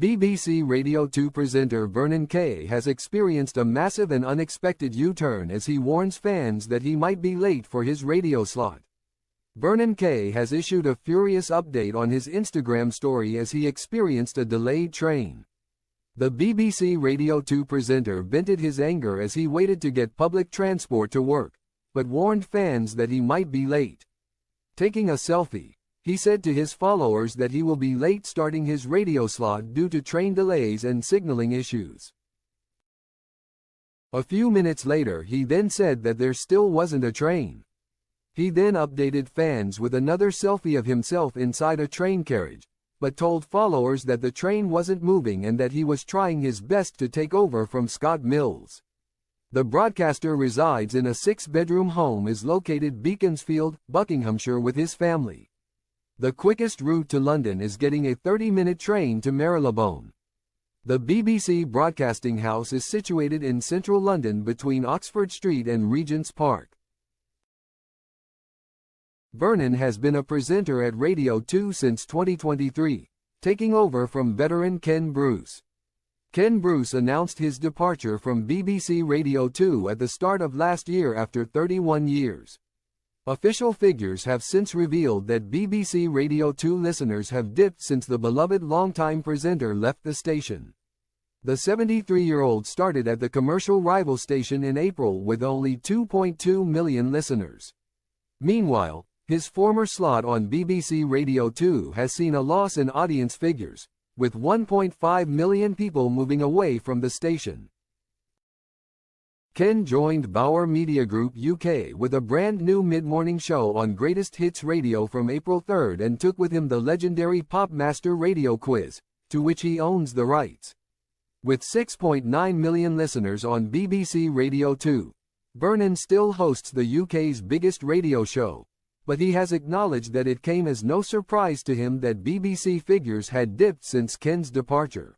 BBC Radio 2 presenter Vernon Kay has experienced a massive and unexpected U-turn as he warns fans that he might be late for his radio slot. Vernon Kay has issued a furious update on his Instagram story as he experienced a delayed train. The BBC Radio 2 presenter vented his anger as he waited to get public transport to work, but warned fans that he might be late. Taking a selfie, he said to his followers that he will be late starting his radio slot due to train delays and signaling issues. A few minutes later, he then said that there still wasn't a train. He then updated fans with another selfie of himself inside a train carriage, but told followers that the train wasn't moving and that he was trying his best to take over from Scott Mills. The broadcaster resides in a 6-bedroom home is located Beaconsfield, Buckinghamshire with his family. The quickest route to London is getting a 30-minute train to Marylebone. The BBC Broadcasting House is situated in central London between Oxford Street and Regent's Park. Vernon has been a presenter at Radio 2 since 2023, taking over from veteran Ken Bruce. Ken Bruce announced his departure from BBC Radio 2 at the start of last year after 31 years. Official figures have since revealed that BBC Radio 2 listeners have dipped since the beloved longtime presenter left the station. The 73-year-old started at the commercial rival station in April with only 2.2 million listeners. Meanwhile, his former slot on BBC Radio 2 has seen a loss in audience figures, with 1.5 million people moving away from the station. Ken joined Bauer Media Group UK with a brand new mid-morning show on Greatest Hits Radio from April 3 and took with him the legendary Pop Master Radio Quiz, to which he owns the rights. With 6.9 million listeners on BBC Radio 2, Vernon still hosts the UK's biggest radio show, but he has acknowledged that it came as no surprise to him that BBC figures had dipped since Ken's departure.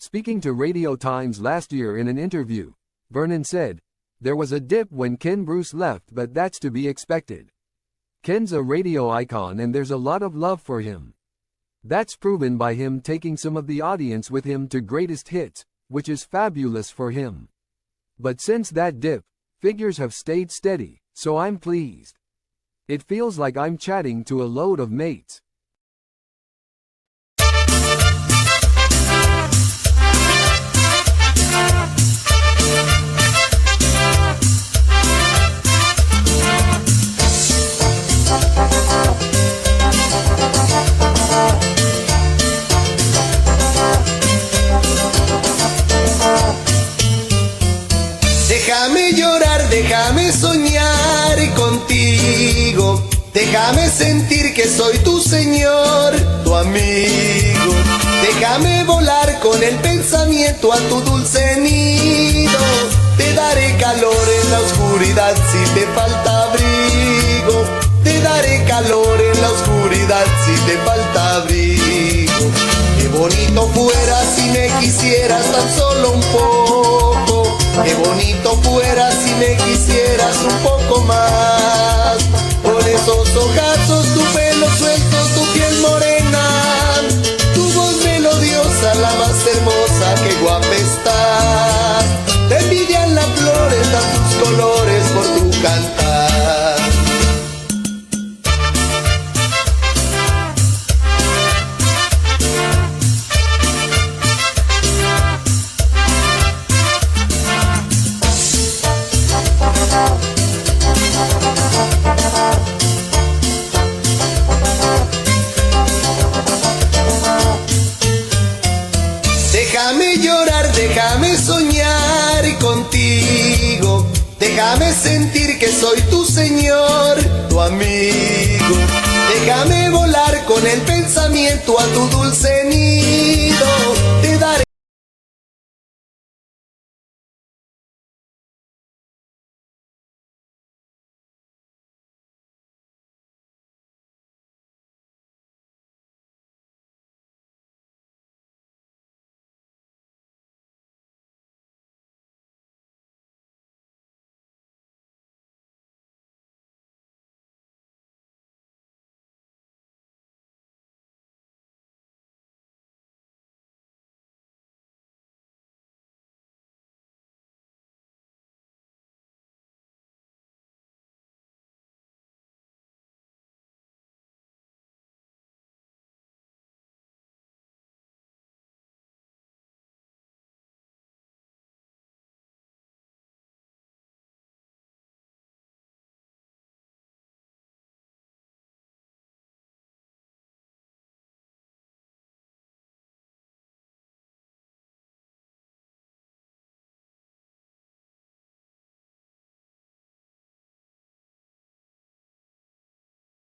Speaking to Radio Times last year in an interview, Vernon said, "There was a dip when Ken Bruce left, but that's to be expected. Ken's a radio icon and there's a lot of love for him. That's proven by him taking some of the audience with him to Greatest Hits, which is fabulous for him. But since that dip, figures have stayed steady, so I'm pleased. It feels like I'm chatting to a load of mates." Déjame llorar, déjame soñar contigo. Déjame sentir que soy tu Señor, tu amigo. Déjame volar con el pensamiento a tu dulce nido. Te daré calor en la oscuridad si te falta abrigo. Te daré calor en la oscuridad si te falta abrigo. Qué bonito fuera si me quisieras tan solo un poco. Qué bonito fuera si me quisieras un poco más. Por esos ojazos, tu pelo suelto, tu piel morena, tu voz melodiosa, la más hermosa, qué guapa estás. Te envidian las flores, dan tus colores por tu cantar. Déjame llorar, déjame soñar contigo. Déjame sentir que soy tu Señor, tu amigo. Déjame volar con el pensamiento a tu dulce nido.